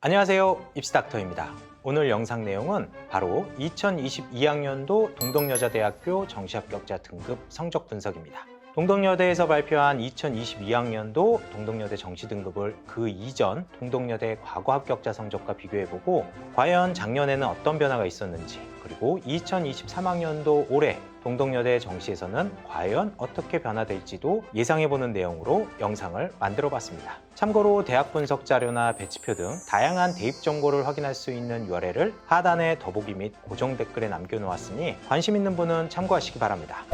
안녕하세요, 입시닥터입니다. 오늘 영상 내용은 바로 2022학년도 동덕여자대학교 정시합격자 등급 성적 분석입니다. 동덕여대에서 발표한 2022학년도 동덕여대 정시등급을 그 이전 동덕여대 과거 합격자 성적과 비교해보고 과연 작년에는 어떤 변화가 있었는지, 그리고 2023학년도 올해 동덕여대 정시에서는 과연 어떻게 변화될지도 예상해보는 내용으로 영상을 만들어봤습니다. 참고로 대학 분석 자료나 배치표 등 다양한 대입 정보를 확인할 수 있는 URL을 하단에 더보기 및 고정 댓글에 남겨놓았으니 관심 있는 분은 참고하시기 바랍니다.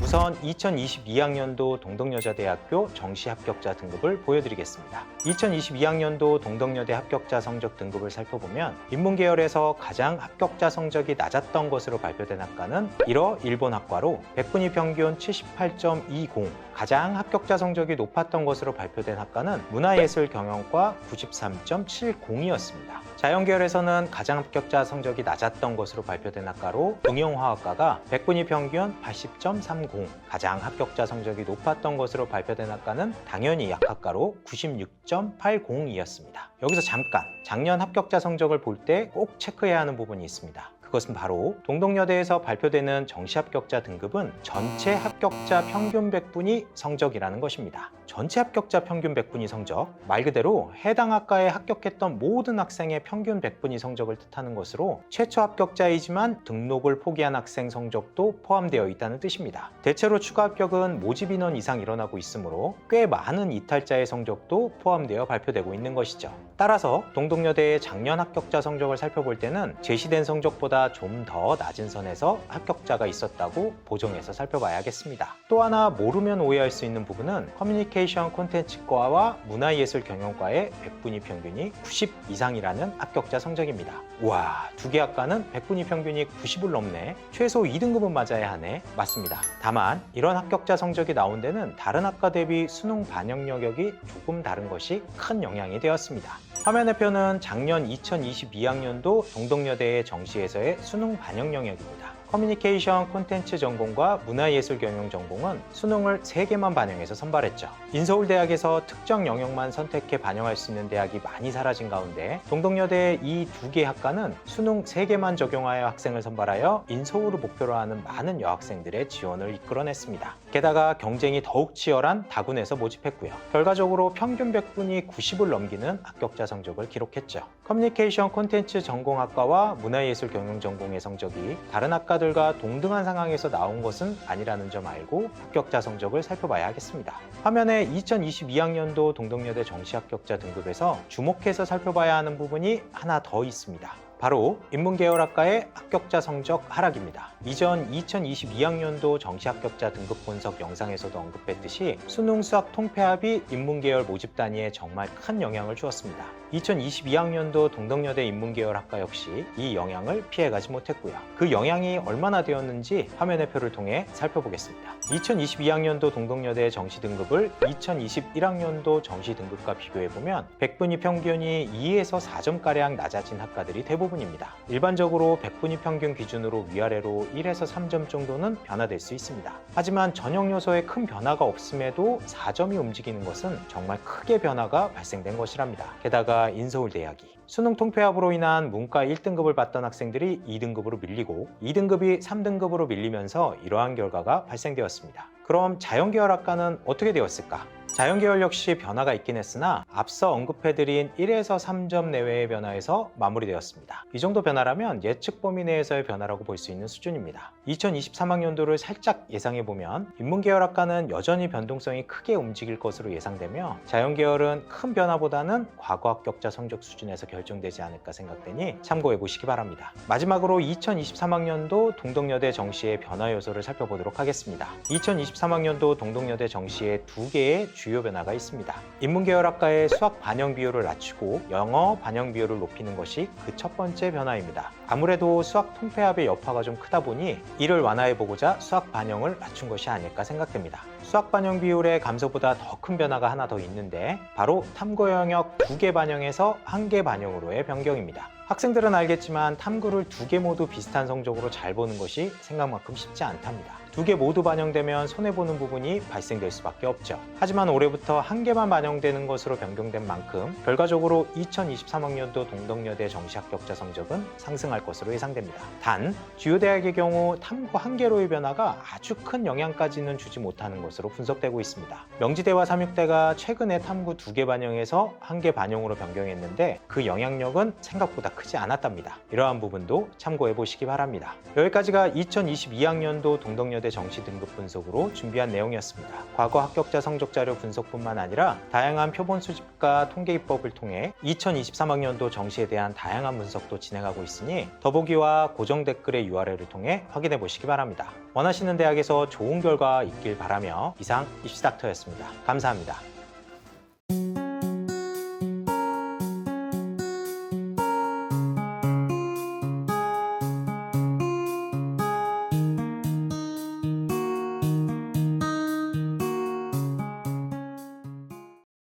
우선 2022학년도 동덕여자대학교 정시 합격자 등급을 보여드리겠습니다. 2022학년도 동덕여대 합격자 성적 등급을 살펴보면 인문계열에서 가장 합격자 성적이 낮았던 것으로 발표된 학과는 1어 일본학과로 백분위 평균 78.20, 가장 합격자 성적이 높았던 것으로 발표된 학과는 문화예술경영과 93.70이었습니다. 자연계열에서는 가장 합격자 성적이 낮았던 것으로 발표된 학과로 응용화학과가 백분위 평균 80.30, 가장 합격자 성적이 높았던 것으로 발표된 학과는 당연히 약학과로 96.80이었습니다. 여기서 잠깐 작년 합격자 성적을 볼 때 꼭 체크해야 하는 부분이 있습니다. 그것은 바로 동덕여대에서 발표되는 정시 합격자 등급은 전체 합격자 평균 백분위 성적이라는 것입니다. 전체 합격자 평균 백분위 성적, 말 그대로 해당 학과에 합격했던 모든 학생의 평균 백분위 성적을 뜻하는 것으로 최초 합격자이지만 등록을 포기한 학생 성적도 포함되어 있다는 뜻입니다. 대체로 추가 합격은 모집 인원 이상 일어나고 있으므로 꽤 많은 이탈자의 성적도 포함되어 발표되고 있는 것이죠. 따라서 동덕여대의 작년 합격자 성적을 살펴볼 때는 제시된 성적보다 좀 더 낮은 선에서 합격자가 있었다고 보정해서 살펴봐야겠습니다. 또 하나 모르면 오해할 수 있는 부분은 커뮤니케이션 콘텐츠과와 문화예술경영과의 백분위 평균이 90 이상이라는 합격자 성적입니다. 우와, 두 개 학과는 백분위 평균이 90을 넘네. 최소 2등급은 맞아야 하네. 맞습니다. 다만 이런 합격자 성적이 나온 데는 다른 학과 대비 수능 반영 영역이 조금 다른 것이 큰 영향이 되었습니다. 화면의 표는 작년 2022학년도 동덕여대의 정시에서의 수능 반영 영역입니다. 커뮤니케이션 콘텐츠 전공과 문화예술 경영 전공은 수능을 3개만 반영해서 선발했죠. 인서울대학에서 특정 영역만 선택해 반영할 수 있는 대학이 많이 사라진 가운데 동덕여대의 이 2개 학과는 수능 3개만 적용하여 학생을 선발하여 인서울을 목표로 하는 많은 여학생들의 지원을 이끌어냈습니다. 게다가 경쟁이 더욱 치열한 다군에서 모집했고요. 결과적으로 평균 백분위 90을 넘기는 합격자 성적을 기록했죠. 커뮤니케이션 콘텐츠 전공학과와 문화예술 경영 전공의 성적이 다른 학과들과 동등한 상황에서 나온 것은 아니라는 점 알고 합격자 성적을 살펴봐야 하겠습니다. 화면에 2022학년도 동덕여대 정시 합격자 등급에서 주목해서 살펴봐야 하는 부분이 하나 더 있습니다. 바로 인문계열학과의 합격자 성적 하락입니다. 이전 2022학년도 정시 합격자 등급 분석 영상에서도 언급했듯이 수능 수학 통폐합이 인문계열 모집 단위에 정말 큰 영향을 주었습니다. 2022학년도 동덕여대 인문계열학과 역시 이 영향을 피해가지 못했고요. 그 영향이 얼마나 되었는지 화면의 표를 통해 살펴보겠습니다. 2022학년도 동덕여대 정시 등급을 2021학년도 정시 등급과 비교해보면 백분위 평균이 2에서 4점가량 낮아진 학과들이 대부분입니다. 일반적으로 백분위 평균 기준으로 위아래로 1에서 3점 정도는 변화될 수 있습니다. 하지만 전형 요소에 큰 변화가 없음에도 4점이 움직이는 것은 정말 크게 변화가 발생된 것이랍니다. 게다가 인서울대학이 수능 통폐합으로 인한 문과 1등급을 받던 학생들이 2등급으로 밀리고 2등급이 3등급으로 밀리면서 이러한 결과가 발생되었습니다. 그럼 자연계열학과는 어떻게 되었을까? 자연계열 역시 변화가 있긴 했으나 앞서 언급해드린 1에서 3점 내외의 변화에서 마무리되었습니다. 이 정도 변화라면 예측 범위 내에서의 변화라고 볼 수 있는 수준입니다. 2023학년도를 살짝 예상해보면 인문계열학과는 여전히 변동성이 크게 움직일 것으로 예상되며 자연계열은 큰 변화보다는 과거 합격자 성적 수준에서 결정되지 않을까 생각되니 참고해보시기 바랍니다. 마지막으로 2023학년도 동덕여대 정시의 변화 요소를 살펴보도록 하겠습니다. 2023학년도 동덕여대 정시의 2개의 주요 변화가 있습니다. 인문계열학과의 수학 반영 비율을 낮추고 영어 반영 비율을 높이는 것이 그 첫 번째 변화입니다. 아무래도 수학 통폐합의 여파가 좀 크다 보니 이를 완화해보고자 수학 반영을 낮춘 것이 아닐까 생각됩니다. 수학 반영 비율의 감소보다 더 큰 변화가 하나 더 있는데 바로 탐구 영역 2개 반영에서 1개 반영으로의 변경입니다. 학생들은 알겠지만 탐구를 2개 모두 비슷한 성적으로 잘 보는 것이 생각만큼 쉽지 않답니다. 두 개 모두 반영되면 손해보는 부분이 발생될 수밖에 없죠. 하지만 올해부터 한 개만 반영되는 것으로 변경된 만큼 결과적으로 2023학년도 동덕여대 정시 합격자 성적은 상승할 것으로 예상됩니다. 단, 주요 대학의 경우 탐구 한 개로의 변화가 아주 큰 영향까지는 주지 못하는 것으로 분석되고 있습니다. 명지대와 삼육대가 최근에 탐구 2개 반영에서 1개 반영으로 변경했는데 그 영향력은 생각보다 크지 않았답니다. 이러한 부분도 참고해 보시기 바랍니다. 여기까지가 2022학년도 동덕여대 정시 등급 분석으로 준비한 내용이었습니다. 과거 합격자 성적 자료 분석뿐만 아니라 다양한 표본 수집과 통계 기법을 통해 2023학년도 정시에 대한 다양한 분석도 진행하고 있으니 더보기와 고정 댓글의 URL을 통해 확인해 보시기 바랍니다. 원하시는 대학에서 좋은 결과 있길 바라며 이상 입시닥터였습니다. 감사합니다.